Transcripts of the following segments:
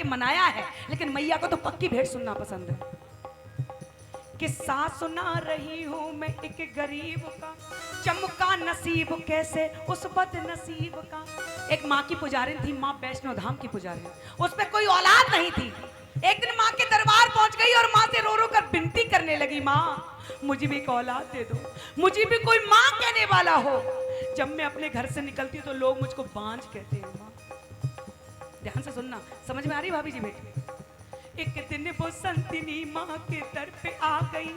मनाया है, लेकिन मैया को तो पक्की भेंट सुनना पसंद है। किस्सा सुना रही हूं मैं एक गरीब का, चमका नसीब कैसे उस बदनसीब का। एक माँ की पुजारिन थी, माँ वैष्णो धाम की पुजारिन, उस पर कोई औलाद नहीं थी। एक दिन माँ के दरबार पहुंच गई और माँ से रो रो कर विनती करने लगी, माँ मुझे भी एक औलाद दे दो, मुझे भी कोई माँ कहने वाला हो। जब मैं अपने घर से निकलती हूँ तो लोग मुझको बांझ कहते हैं। माँ ध्यान से सुनना, समझ में आ रही भाभी जी बेटी? एक दिन वो संतनी माँ के दर पे आ गई,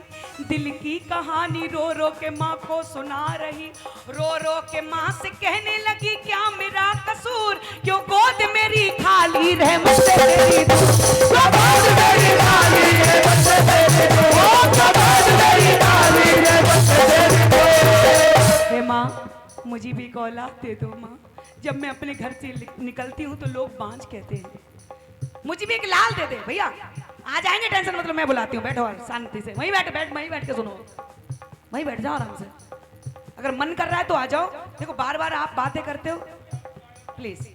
दिल की कहानी रो रो के माँ को सुना रही। रो रो के माँ से कहने लगी, क्या मेरा कसूर, क्यों गोद मेरी खाली रहमत से तेरी दूर, क्यों गोद मेरी खाली रहमत से तेरी दूर, क्यों गोद मेरी खाली रहमत से तेरी दूर। हे माँ मुझे भी एक औलाद दे दो माँ, जब मैं अपने घर से निकलती हूँ तो लोग बांझ कहते हैं, मुझे भी एक लाल दे दे। भैया आ जाएंगे, टेंशन मतलब मैं बुलाती हूँ, बैठो शांति से, वहीं बैठ के सुनो, वहीं बैठ जाओ आराम से। अगर मन कर रहा है तो आ जाओ, देखो बार बार आप बातें करते हो, प्लीज।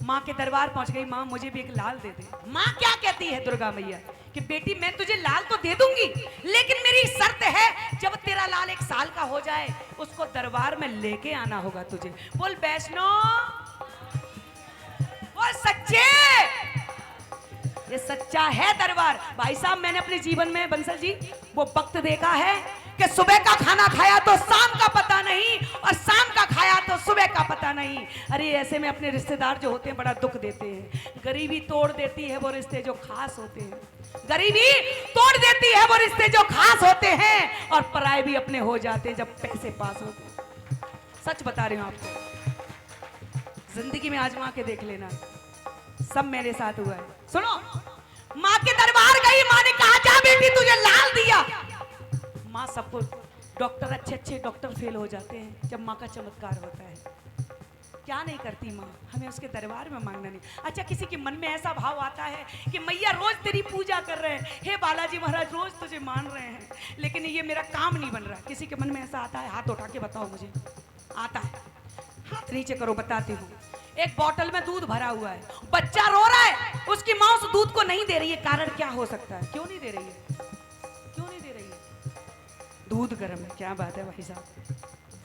माँ के दरबार पहुंच गई, माँ मुझे भी एक लाल दे दे। माँ क्या कहती है दुर्गा मैया कि बेटी मैं तुझे लाल तो दे दूंगी, लेकिन मेरी शर्त है जब तेरा लाल 1 साल का हो जाए उसको दरबार में लेके आना होगा तुझे। बोल वैष्णो, बोल सच्चे, ये सच्चा है दरबार। भाई साहब मैंने अपने जीवन में बंसल जी वो वक्त देखा है कि सुबह का खाना खाया तो शाम का पता नहीं, और शाम का खाया तो सुबह का पता नहीं। अरे ऐसे में अपने रिश्तेदार जो होते हैं बड़ा दुख देते हैं। गरीबी तोड़ देती है वो रिश्ते जो खास होते हैं, गरीबी तोड़ देती है वो रिश्ते जो खास होते हैं, और पराये भी अपने हो जाते हैं जब पैसे पास होते हैं। सच बता रही हूं आपको, जिंदगी में आजमा के देख लेना, सब मेरे साथ हुआ है। सुनो, माँ के दरबार गई, माँ ने कहा जा बेटी तुझे लाल दिया। माँ सबको, डॉक्टर अच्छे डॉक्टर फेल हो जाते हैं जब माँ का चमत्कार होता है। क्या नहीं करती माँ, हमें उसके दरबार में मांगना नहीं। अच्छा किसी के मन में ऐसा भाव आता है कि मैया रोज तेरी पूजा कर रहे हैं, हे बालाजी महाराज रोज तुझे मान रहे हैं, लेकिन ये मेरा काम नहीं बन रहा। किसी के मन में ऐसा आता है? हाथ उठा के बताओ मुझे, आता है? हाथ नीचे करो, बताती हूँ। एक बोतल में दूध भरा हुआ है, बच्चा रो रहा है, उसकी माँ उस दूध को नहीं दे रही है। कारण क्या हो सकता है? क्यों नहीं दे रही है? क्यों नहीं दे रही है? दूध गर्म है। क्या बात है भाई साहब,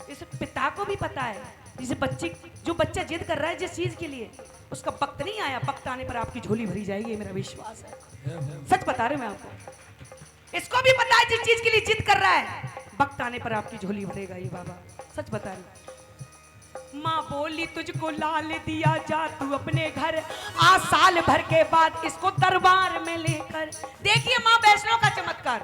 इस पिता को भी पता है, जिसे बच्चे, जो बच्चा जिद कर रहा है जिस चीज के लिए, उसका वक्त नहीं आया, वक्त आने पर आपकी झोली भरी जाएगी, ये मेरा विश्वास है। सच बता रहे मैं आपको, इसको भी पता है जिस चीज के लिए जिद कर रहा है, वक्त आने पर आपकी झोली भरेगा ये बाबा। सच बता रही। माँ बोली तुझको लाल दिया, जा तू अपने घर आ, साल भर के बाद इसको दरबार में लेकर। देखिए माँ वैष्णो का चमत्कार,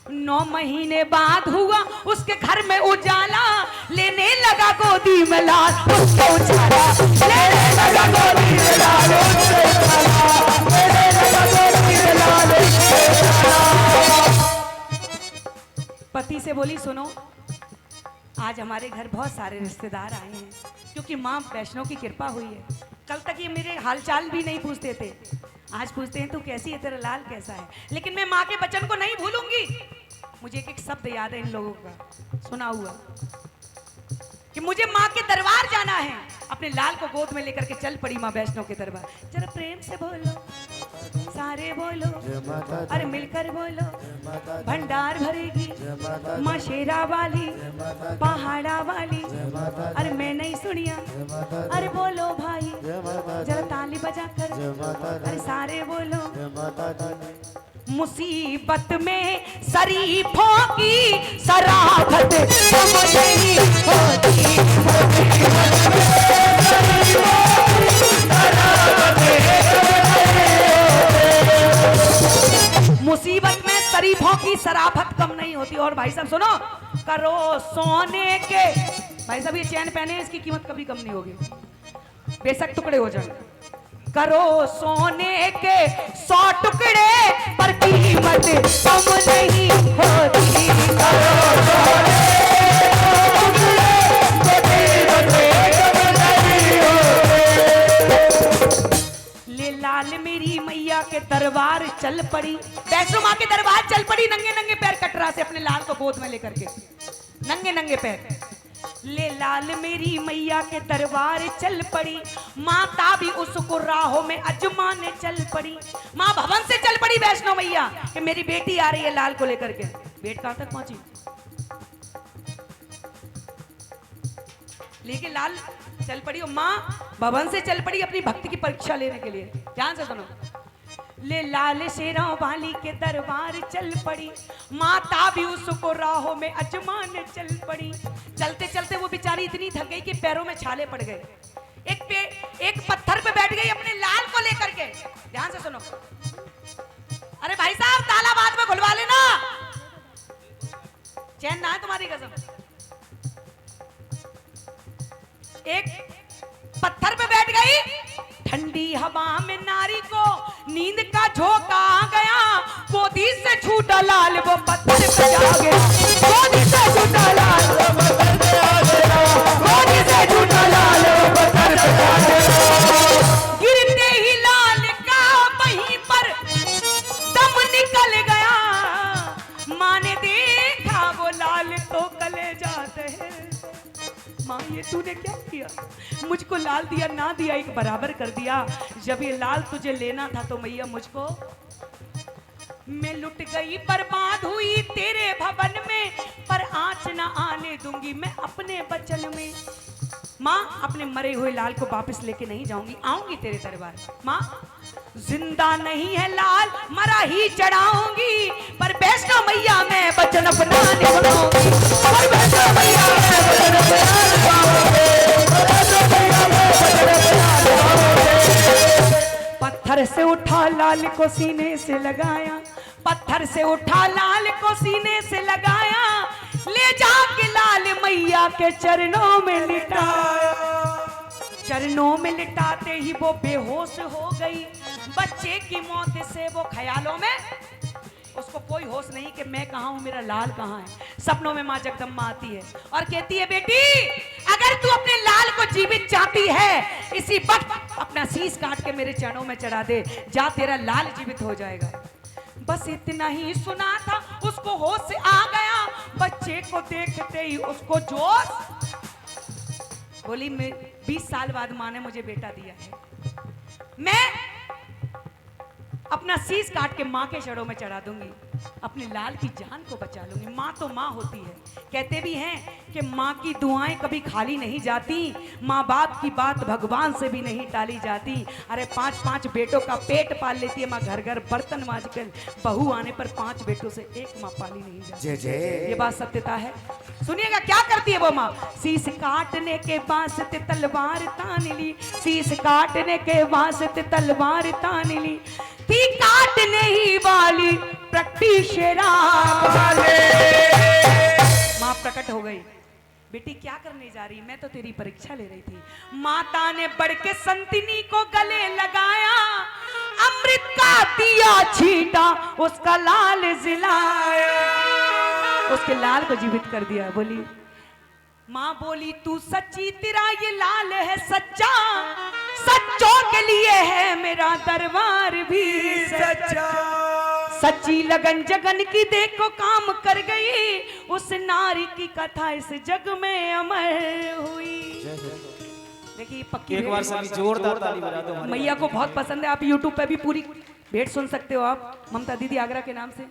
9 महीने बाद हुआ उसके घर में उजाला, लेने लगा गोदी में लाल उसको उजाला, लेने लगा गोदी में लाल उसको उजाला, लेने लगा गोदी में लाल उसको उजाला। पति से बोली सुनो, आज हमारे घर बहुत सारे रिश्तेदार आए हैं, क्योंकि माँ वैष्णो की कृपा हुई है। कल तक ये मेरे हालचाल भी नहीं पूछते थे, आज पूछते हैं तू कैसी है, तेरा लाल कैसा है। लेकिन मैं माँ के वचन को नहीं भूलूंगी। मुझे एक शब्द याद है इन लोगों का सुना हुआ, कि मुझे माँ के दरबार जाना है। अपने लाल को गोद में लेकर के चल पड़ी माँ वैष्णो के दरबार। जरा प्रेम से बोलो, सारे बोलो, अरे मिलकर बोलो, भंडार भरेगी माँ शेरा वाली, पहाड़ा वाली। अरे मैं नहीं सुनिया, अरे बोलो भाई जरा ताली बजा कर, अरे सारे बोलो। मुसीबत में शरीफों की शराफत नहीं होती, मुसीबत में शरीफों की शराफत कम नहीं होती। और भाई साहब सुनो, करो सोने के, भाई साहब ये चैन पहने इसकी कीमत कभी कम नहीं होगी, बेशक टुकड़े हो जाए। करो सोने के 100 टुकड़े पर कीमत कम नहीं होती, करो सोने ले लाल मेरी मैया के दरबार चल पड़ी, वैष्णो माँ के दरबार चल पड़ी, नंगे नंगे पैर कटरा से अपने लाल को गोद में लेकर के, नंगे नंगे पैर ले लाल मेरी मैया के दरबार चल पड़ी, माता भी उसको राहों में अजमाने चल पड़ी। माँ भवन से चल पड़ी वैष्णो मैया कि मेरी बेटी आ रही है लाल को लेकर के। बेट कहां तक पहुंची? लेकिन लाल चल पड़ी और माँ भवन से चल पड़ी अपनी भक्ति की परीक्षा लेने के लिए। ध्यान से सुनो। ले लाल शेरों वाली के दरबार चल पड़ी, माता भी उसको राहों में अजमाने चल पड़ी। चलते चलते वो बेचारी इतनी थक गई कि पैरों में छाले पड़ गए। एक पत्थर पे बैठ गई अपने लाल को लेकर के। ध्यान से सुनो। अरे भाई साहब ताला बाद में खुलवा लेना, चैन ना है तुम्हारी कसम। एक पत्थर पे बैठ गई, ठंडी हवा में नारी को नींद का झोंका आ गया। गोदी से छूटा लाल वो पत्थर पे जा गया, गोदी से छूटा लाल वो पत्थर पे आ गया, गोदी से छूटा लाल वो पत्थर पे आ गया। गिरते ही लाल का वहीं पर दम निकल गया। माँ ने देखा वो लाल तो कले जाते हैं। माँ ये तूने क्या किया? मुझको लाल दिया ना दिया एक बराबर कर दिया। जब ये लाल तुझे लेना था तो मैया मुझको, मैं लुट गई बर्बाद हुई तेरे भवन में, पर आँच ना आने दूंगी मैं अपने बचन में। माँ अपने मरे हुए लाल को वापस लेके नहीं जाऊंगी, आऊंगी तेरे दरबार। माँ जिंदा नहीं है लाल मरा ही चढ़ाऊंगी, पर वैष्णो मैया मैं वचन अपना निभाऊंगी, पर वैष्णो मैया मैं वचन अपना निभाऊंगी, वैष्णो मैया मैं वचन अपना निभाऊंगी। पत्थर से उठा लाल को सीने से लगाया, पत्थर से उठा लाल को सीने से लगाया, ले जाके लाल मैया के चरणों में लिटाया। चरणों में लिटाते ही वो बेहोश हो गई। बच्चे की मौत से वो ख्यालों में, उसको कोई होश नहीं कि मैं कहाँ हूँ, मेरा लाल कहाँ है। सपनों में माँ जगदम्बा आती है और कहती है बेटी अगर तू अपने लाल को जीवित चाहती है, इसी वक्त अपना शीश काट के मेरे चरणों में चढ़ा दे, जा तेरा लाल जीवित हो जाएगा। बस इतना ही सुना था, उसको होश आ गया। बच्चे को देखते ही उसको जोश, बोली मैं 20 साल बाद माँ ने मुझे बेटा दिया है, मैं अपना शीश काट के माँ के चरणों में चढ़ा दूंगी, अपने लाल की जान को बचा लूंगी। माँ तो माँ होती है। कहते भी हैं कि माँ की दुआएं कभी खाली नहीं जाती, माँ बाप की बात भगवान से भी नहीं टाली जाती। अरे 5-5 बेटों का पेट पाल लेती है माँ, घर घर बर्तन मांज कर, बहू आने पर 5 बेटों से एक माँ पाली नहीं जाती। जय जय। ये बात सत्यता है। सुनिएगा क्या करती है वो माँ। शीश काटने के बांस ते तलवार तान ली, शीश काटने के बांस ते तलवार तान ली, थी काटने ही वाली प्रकटी शेरा वाले। माँ प्रकट हो गई। बेटी क्या करने जा रही? मैं तो तेरी परीक्षा ले रही थी। माता ने बढ़ के संतनी को गले लगाया, अमृत का दिया छीटा, उसका लाल जिलाया, उसके लाल को जीवित कर दिया। बोली माँ बोली तू सच्ची, तेरा ये लाल है सच्चा, सच्चों के लिए है मेरा दरबार भी सच्चा। सच्ची लगन जगन की देखो काम कर गई, उस नारी की कथा इस जग में अमर हुई। देखिए पक्की एक बार सभी जोरदार ताली बजा दो। मैया को बहुत पसंद है। आप YouTube पे भी पूरी भेंट सुन सकते हो आप, ममता दीदी आगरा के नाम से।